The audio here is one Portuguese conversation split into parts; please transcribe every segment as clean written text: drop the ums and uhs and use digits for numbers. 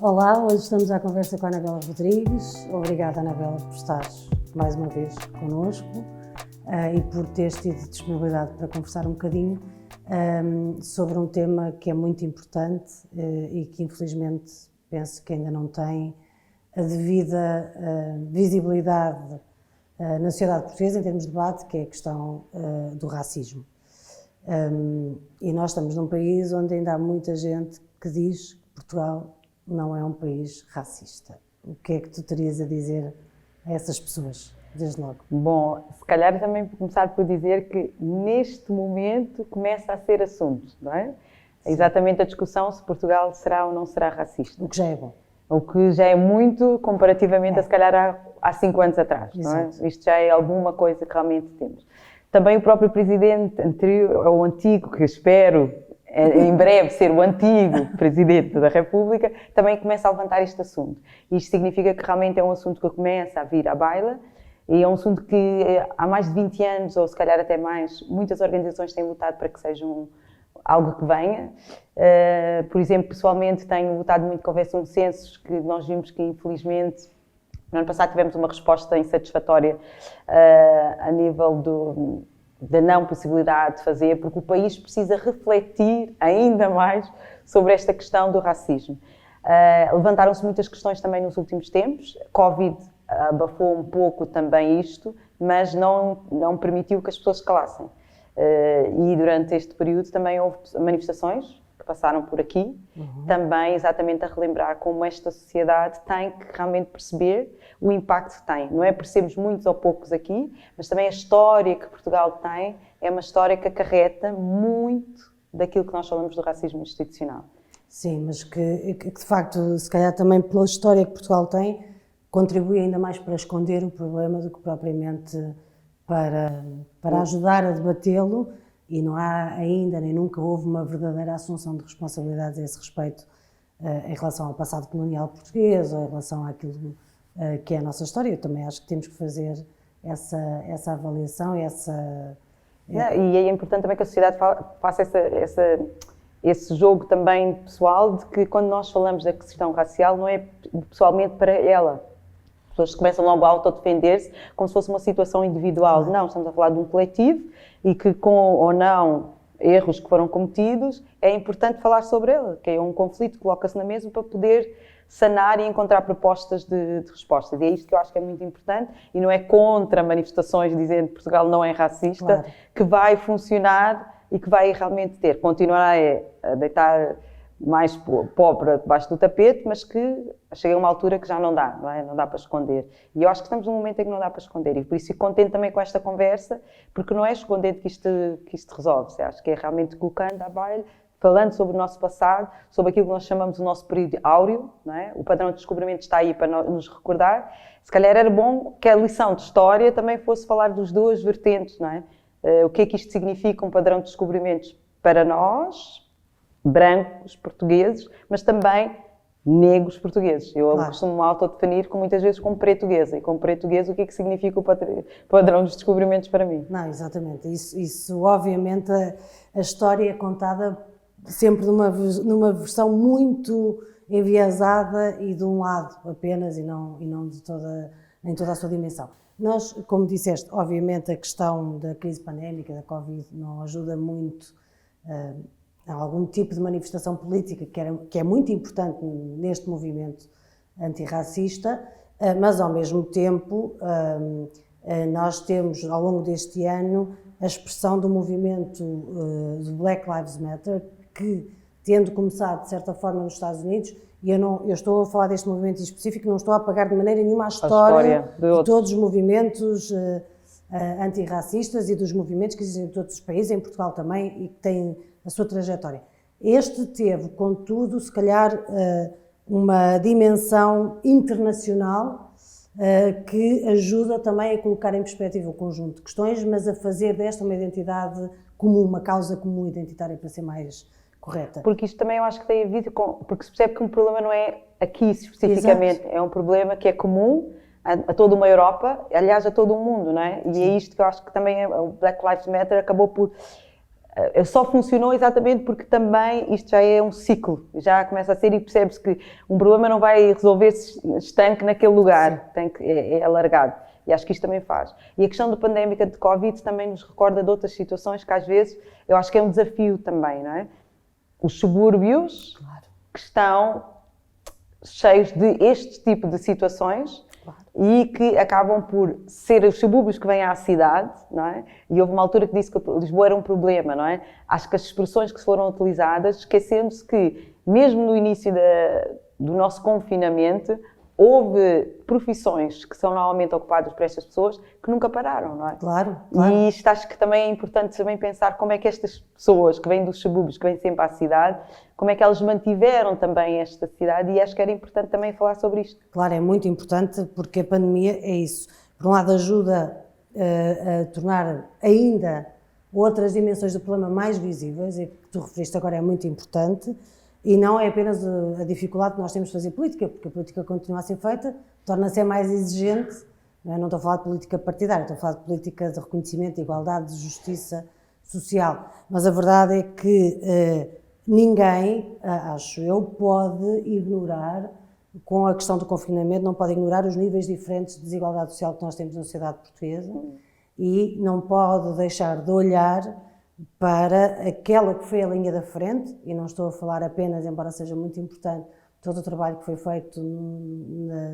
Olá, hoje estamos à conversa com a Anabela Rodrigues. Obrigada, Anabela, por estares mais uma vez connosco e por teres tido disponibilidade para conversar um bocadinho sobre um tema que é muito importante e que, infelizmente, penso que ainda não tem a devida visibilidade na sociedade portuguesa em termos de debate, que é a questão do racismo. E nós estamos num país onde ainda há muita gente que diz que Portugal não é um país racista. O que é que tu terias a dizer a essas pessoas, desde logo? Bom, se calhar também começar por dizer que neste momento começa a ser assunto, não é? É exatamente a discussão se Portugal será ou não será racista. O que já é bom. O que já é muito comparativamente a se calhar há 5 anos atrás, não é? Isto já é alguma coisa que realmente temos. Também o próprio presidente anterior, ou antigo, que espero em breve ser o antigo Presidente da República, também começa a levantar este assunto. Isto significa que realmente é um assunto que começa a vir à baila e é um assunto que há mais de 20 anos, ou se calhar até mais, muitas organizações têm lutado para que seja algo que venha. Por exemplo, pessoalmente tenho lutado muito que houvesse um censo, que nós vimos que infelizmente no ano passado tivemos uma resposta insatisfatória a nível da não possibilidade de fazer, porque o país precisa refletir ainda mais sobre esta questão do racismo. Levantaram-se muitas questões também nos últimos tempos. Covid abafou um pouco também isto, mas não permitiu que as pessoas se calassem. E durante este período também houve manifestações que passaram por aqui, também exatamente a relembrar como esta sociedade tem que realmente perceber o impacto que tem. Não é por sermos muitos ou poucos aqui, mas também a história que Portugal tem é uma história que acarreta muito daquilo que nós falamos do racismo institucional. Sim, mas que de facto, se calhar também pela história que Portugal tem, contribui ainda mais para esconder o problema do que propriamente para ajudar a debatê-lo. E não há ainda, nem nunca houve uma verdadeira assunção de responsabilidades a esse respeito em relação ao passado colonial português ou em relação àquilo que é a nossa história. Eu também acho que temos que fazer essa avaliação e E é importante também que a sociedade faça esse jogo também pessoal de que quando nós falamos da questão racial não é pessoalmente para ela. As pessoas começam logo a autodefender-se como se fosse uma situação individual. Não, estamos a falar de um coletivo e que com ou não erros que foram cometidos, é importante falar sobre ele, que é um conflito que coloca-se na mesa para poder sanar e encontrar propostas de respostas. E é isto que eu acho que é muito importante e não é contra manifestações dizendo que Portugal não é racista, que vai funcionar e que vai realmente continuar a deitar mais pobre debaixo do tapete, mas que chega a uma altura que já não dá, não é? Não dá para esconder. E eu acho que estamos num momento em que não dá para esconder. E por isso fico contente também com esta conversa, porque não é escondendo que isto resolve. Acho que é realmente colocando à baila, falando sobre o nosso passado, sobre aquilo que nós chamamos o nosso período áureo, não é? O padrão de descobrimento está aí para nos recordar. Se calhar era bom que a lição de história também fosse falar dos duas vertentes, não é? O que é que isto significa, um padrão de descobrimentos para nós, brancos portugueses, mas também negros portugueses. Eu costumo autodefinir muitas vezes como portuguesa. E como portuguesa, o que é que significa o padrão dos descobrimentos para mim? Não, exatamente. Isso obviamente, a história é contada sempre numa versão muito enviesada e de um lado apenas e não em toda a sua dimensão. Nós, como disseste, obviamente a questão da crise pandémica, da Covid, não ajuda muito a algum tipo de manifestação política que é muito importante neste movimento antirracista, mas ao mesmo tempo nós temos ao longo deste ano a expressão do movimento do Black Lives Matter, que tendo começado de certa forma nos Estados Unidos, e eu estou a falar deste movimento em específico, não estou a apagar de maneira nenhuma a história de todos os movimentos antirracistas e dos movimentos que existem em todos os países, em Portugal também, e que têm a sua trajetória. Este teve, contudo, se calhar uma dimensão internacional que ajuda também a colocar em perspectiva o conjunto de questões, mas a fazer desta uma identidade comum, uma causa comum identitária, para ser mais correta. Porque isto também eu acho que tem a ver com... Porque se percebe que um problema não é aqui especificamente, é um problema que é comum a toda uma Europa, aliás a todo o mundo, não é? E é isto que eu acho que também o Black Lives Matter acabou por Só funcionou exatamente porque também isto já é um ciclo, já começa a ser e percebe-se que um problema não vai resolver-se estanque naquele lugar, é alargado. E acho que isto também faz. E a questão da pandémica de Covid também nos recorda de outras situações que às vezes eu acho que é um desafio também, não é? Os subúrbios que estão cheios de este tipo de situações e que acabam por ser os subúrbios que vêm à cidade, não é? E houve uma altura que disse que Lisboa era um problema, não é? Acho que as expressões que foram utilizadas, esquecendo-se que mesmo no início do nosso confinamento, houve profissões que são normalmente ocupadas por estas pessoas que nunca pararam, não é? Claro. E isto acho que também é importante também pensar como é que estas pessoas que vêm dos subúrbios, que vêm sempre à cidade, como é que elas mantiveram também esta cidade, e acho que era importante também falar sobre isto. Claro, é muito importante porque a pandemia é isso. Por um lado ajuda a tornar ainda outras dimensões do problema mais visíveis, e que tu referiste agora é muito importante, e não é apenas a dificuldade que nós temos de fazer política, porque a política continua a ser feita, torna-se mais exigente. Não estou a falar de política partidária, estou a falar de política de reconhecimento, de igualdade, de justiça social. Mas a verdade é que ninguém, acho eu, pode ignorar, com a questão do confinamento, não pode ignorar os níveis diferentes de desigualdade social que nós temos na sociedade portuguesa e não pode deixar de olhar para aquela que foi a linha da frente, e não estou a falar apenas, embora seja muito importante, todo o trabalho que foi feito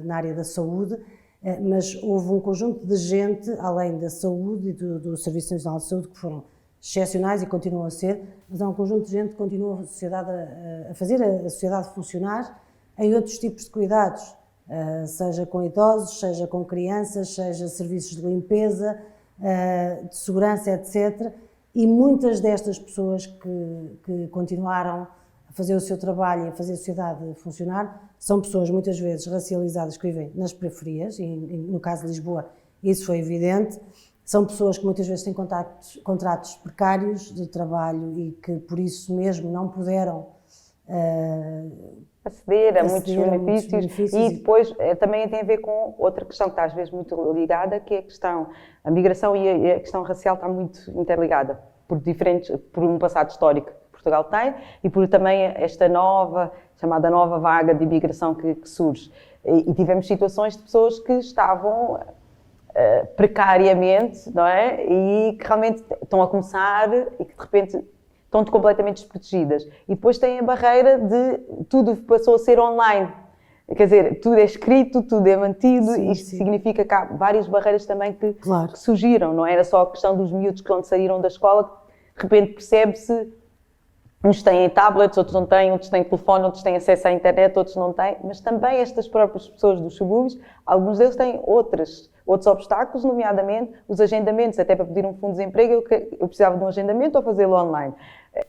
na área da saúde, mas houve um conjunto de gente, além da saúde e do Serviço Nacional de Saúde, que foram excepcionais e continuam a ser, mas há um conjunto de gente que continua a fazer a sociedade funcionar em outros tipos de cuidados, seja com idosos, seja com crianças, seja serviços de limpeza, de segurança, etc. E muitas destas pessoas que continuaram a fazer o seu trabalho e a fazer a sociedade funcionar são pessoas muitas vezes racializadas que vivem nas periferias, e no caso de Lisboa isso foi evidente. São pessoas que muitas vezes têm contratos precários de trabalho e que por isso mesmo não puderam aceder a muitos benefícios. E depois também tem a ver com outra questão que está às vezes muito ligada, que é a migração e a questão racial está muito interligada, por um passado histórico que Portugal tem e por também esta chamada nova vaga de imigração que surge. E tivemos situações de pessoas que estavam precariamente, não é? E que realmente estão a começar e que de repente estão completamente desprotegidas. E depois tem a barreira de tudo passou a ser online. Quer dizer, tudo é escrito, tudo é mantido, sim, isto significa que há várias barreiras também que surgiram. Não era só a questão dos miúdos que quando saíram da escola, de repente percebe-se, uns têm tablets, outros não têm, outros têm telefone, outros têm acesso à internet, outros não têm, mas também estas próprias pessoas dos subúrbios, alguns deles têm outros obstáculos, nomeadamente os agendamentos, até para pedir um fundo de desemprego eu precisava de um agendamento ou fazê-lo online.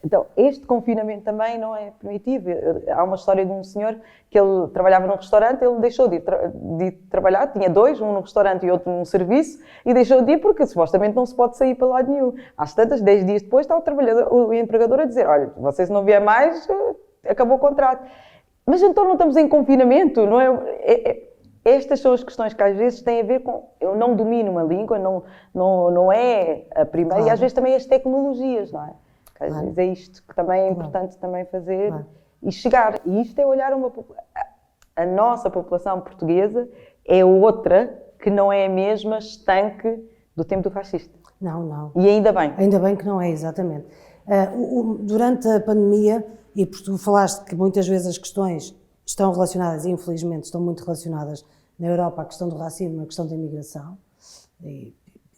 Então, este confinamento também não é permitido. Há uma história de um senhor que ele trabalhava num restaurante, ele deixou de ir trabalhar, tinha dois, um no restaurante e outro num serviço, e deixou de ir porque supostamente não se pode sair para lado nenhum. Às tantas, 10 dias depois, está o empregador a dizer, olha, vocês não vier mais, acabou o contrato. Mas então não estamos em confinamento, não é? Estas são as questões que às vezes têm a ver com... Eu não domino uma língua, não é a primeira, e às vezes também as tecnologias, não é? Às vezes é isto que também é importante também fazer e chegar. E isto é olhar a nossa população portuguesa é outra que não é a mesma estanque do tempo do fascista. Não. E ainda bem. Ainda bem que não é, exatamente. Durante a pandemia, e porque tu falaste que muitas vezes as questões estão relacionadas, e infelizmente estão muito relacionadas na Europa, a questão do racismo, a questão da imigração, e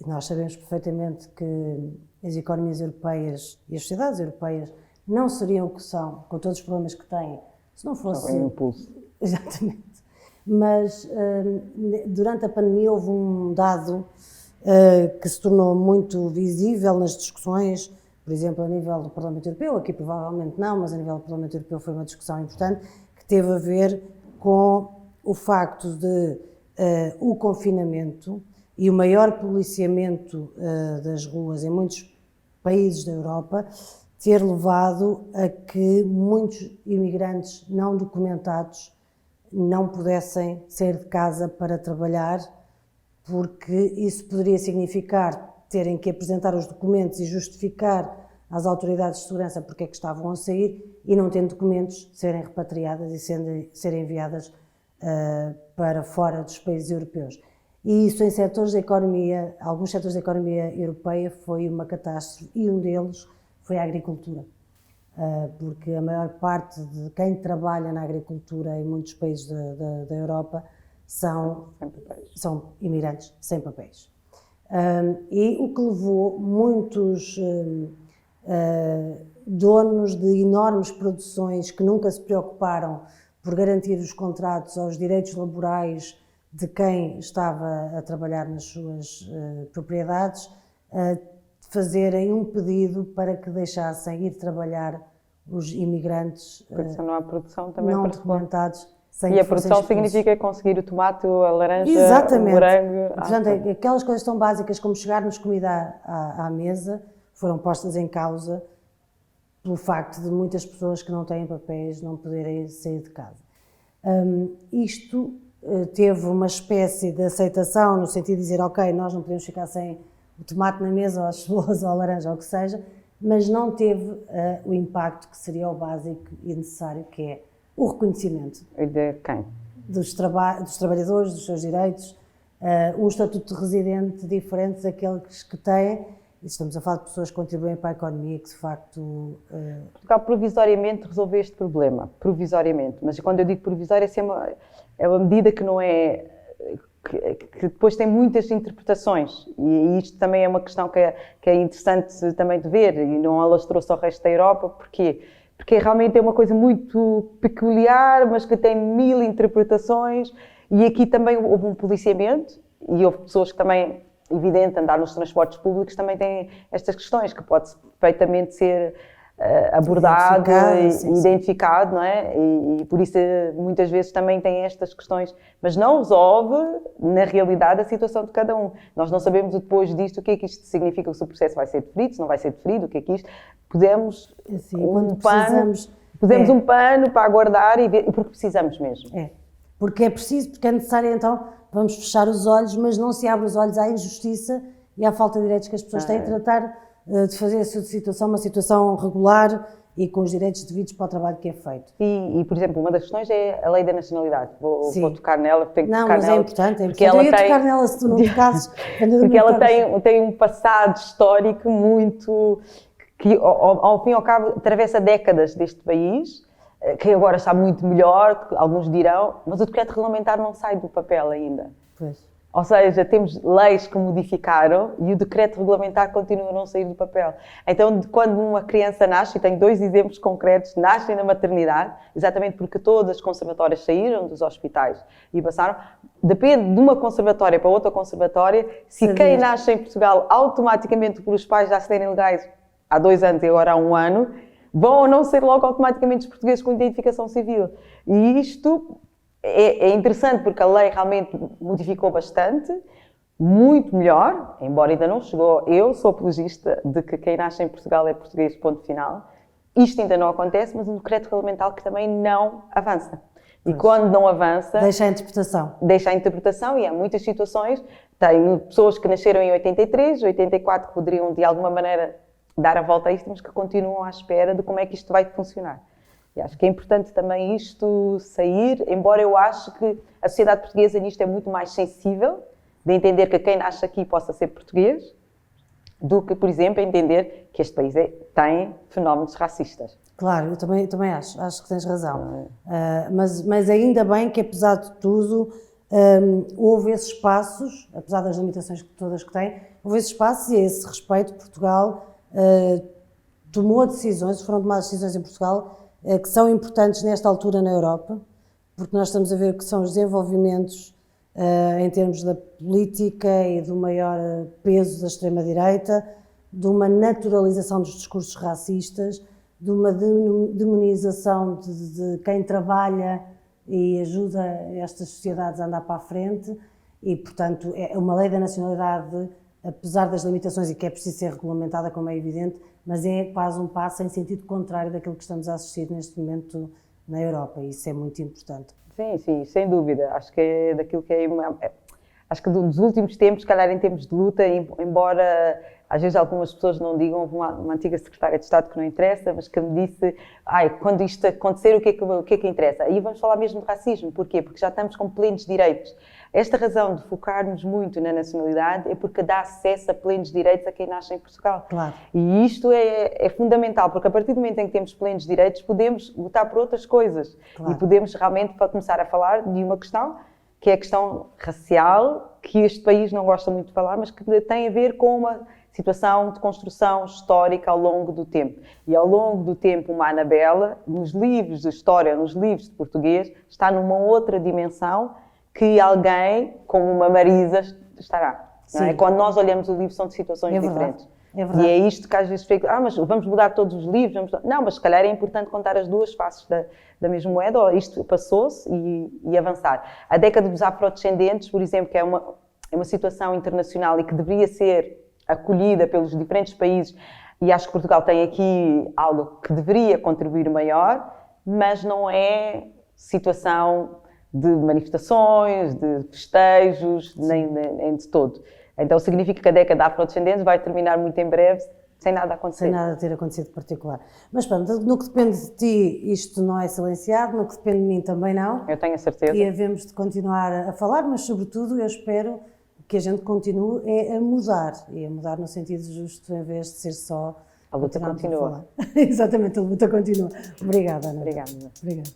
nós sabemos perfeitamente que as economias europeias e as sociedades europeias não seriam o que são, com todos os problemas que têm, se não fosse... um impulso. Exatamente. Mas durante a pandemia houve um dado que se tornou muito visível nas discussões, por exemplo, a nível do Parlamento Europeu, aqui provavelmente não, mas a nível do Parlamento Europeu foi uma discussão importante, que teve a ver com o facto de o confinamento e o maior policiamento das ruas em muitos países da Europa ter levado a que muitos imigrantes não documentados não pudessem sair de casa para trabalhar, porque isso poderia significar terem que apresentar os documentos e justificar às autoridades de segurança porque é que estavam a sair e não tendo documentos, serem repatriadas e serem enviadas para fora dos países europeus. E isso em setores da economia, alguns setores da economia europeia foi uma catástrofe e um deles foi a agricultura. Porque a maior parte de quem trabalha na agricultura em muitos países da Europa são imigrantes sem papéis. E o que levou muitos donos de enormes produções que nunca se preocuparam por garantir os contratos aos direitos laborais de quem estava a trabalhar nas suas propriedades, fazerem um pedido para que deixassem ir trabalhar os imigrantes porque se não há produção também não documentados. Sem e a produção significa conseguir o tomate, a laranja, exatamente. O morango. Portanto, aquelas coisas tão básicas como chegar-nos comida à mesa foram postas em causa pelo facto de muitas pessoas que não têm papéis não poderem sair de casa. Isto teve uma espécie de aceitação no sentido de dizer, ok, nós não podemos ficar sem o tomate na mesa, ou as cebolas, ou a laranja, ou o que seja, mas não teve o impacto que seria o básico e necessário, que é o reconhecimento. E de quem? Dos trabalhadores, dos seus direitos, um estatuto de residente diferente daqueles que têm. Estamos a falar de pessoas que contribuem para a economia, que de facto... Portugal provisoriamente resolveu este problema, provisoriamente, mas quando eu digo provisório é uma medida que não é... que depois tem muitas interpretações e isto também é uma questão que é interessante também de ver e não alastrou-se ao resto da Europa, porquê? Porque realmente é uma coisa muito peculiar, mas que tem 1000 interpretações e aqui também houve um policiamento e houve pessoas que também... evidente, andar nos transportes públicos também tem estas questões que pode perfeitamente ser abordado e identificado, não é? E por isso muitas vezes também tem estas questões, mas não resolve na realidade a situação de cada um. Nós não sabemos depois disto o que é que isto significa, se o processo vai ser deferido, se não vai ser deferido, o que é que isto... Podemos um pano para aguardar e ver, porque precisamos mesmo. Porque é preciso, porque é necessário então, vamos fechar os olhos, mas não se abre os olhos à injustiça e à falta de direitos que as pessoas têm, tratar de fazer a sua situação uma situação regular e com os direitos devidos para o trabalho que é feito. E por exemplo, uma das questões é a lei da nacionalidade. Vou tocar nela, tenho que tocar nela. Não, mas é importante, eu ia tocar nela se tu não tocasses. Porque ela tem um passado histórico muito... que ao fim e ao cabo atravessa décadas deste país, que agora está muito melhor, alguns dirão, mas o decreto regulamentar não sai do papel ainda. Pois. Ou seja, temos leis que modificaram e o decreto regulamentar continua a não sair do papel. Então, quando uma criança nasce, e tenho 2 exemplos concretos, nascem na maternidade, exatamente porque todas as conservatórias saíram dos hospitais e passaram, depende de uma conservatória para outra conservatória, se quem nasce em Portugal automaticamente por os pais já serem legais há 2 anos e agora há 1 ano, vão ou não ser logo automaticamente os portugueses com identificação civil. E isto é interessante porque a lei realmente modificou bastante, muito melhor, embora ainda não chegou. Eu sou apologista de que quem nasce em Portugal é português, ponto final. Isto ainda não acontece, mas um decreto regulamentar que também não avança. E quando não avança... Deixa a interpretação. Deixa a interpretação e há muitas situações. Tenho pessoas que nasceram em 83, 84, que poderiam de alguma maneira dar a volta a isto, mas que continuam à espera de como é que isto vai funcionar. E acho que é importante também isto sair, embora eu ache que a sociedade portuguesa nisto é muito mais sensível, de entender que quem nasce aqui possa ser português, do que, por exemplo, entender que este país tem fenómenos racistas. Claro, eu também acho que tens razão. Mas ainda bem que, apesar de tudo, houve esses passos, apesar das limitações todas que tem, houve esses passos e a esse respeito Portugal tomou decisões, foram tomadas decisões em Portugal que são importantes nesta altura na Europa, porque nós estamos a ver que são os desenvolvimentos em termos da política e do maior peso da extrema-direita, de uma naturalização dos discursos racistas, de uma demonização de quem trabalha e ajuda estas sociedades a andar para a frente e, portanto, é uma lei da nacionalidade, apesar das limitações e que é preciso ser regulamentada, como é evidente, mas é quase um passo em sentido contrário daquilo que estamos a assistir neste momento na Europa e isso é muito importante. Sim, sem dúvida. Acho que é daquilo que acho que dos últimos tempos, se calhar em tempos de luta, embora às vezes algumas pessoas não digam, houve uma antiga secretária de Estado que não interessa, mas que me disse, quando isto acontecer, o que é que interessa? Aí vamos falar mesmo de racismo, porquê? Porque já estamos com plenos direitos. Esta razão de focarmos muito na nacionalidade é porque dá acesso a plenos direitos a quem nasce em Portugal. Claro. E isto é fundamental, porque a partir do momento em que temos plenos direitos, podemos lutar por outras coisas. Claro. E podemos realmente começar a falar de uma questão, que é a questão racial, que este país não gosta muito de falar, mas que tem a ver com uma situação de construção histórica ao longo do tempo. E ao longo do tempo, uma Anabela, nos livros de história, nos livros de português, está numa outra dimensão que alguém, como uma Marisa, estará. Não é? Quando nós olhamos o livro, são de situações diferentes. É verdade. E é isto que às vezes fica, mas vamos mudar todos os livros? Não, mas se calhar é importante contar as duas faces da mesma moeda, ou isto passou-se e avançar. A década dos afrodescendentes, por exemplo, que é uma situação internacional e que deveria ser acolhida pelos diferentes países, e acho que Portugal tem aqui algo que deveria contribuir maior, mas não é situação de manifestações, de festejos, nem de todo. Então significa que a década afrodescendentes vai terminar muito em breve, sem nada acontecer. Sem nada ter acontecido de particular. Mas pronto, no que depende de ti, isto não é silenciado, no que depende de mim também não. Eu tenho a certeza. E havemos de continuar a falar, mas sobretudo eu espero que a gente continue a mudar. E a mudar no sentido justo, em vez de ser só... A luta continua. Exatamente, a luta continua. Obrigada, Ana. Obrigada. Obrigada.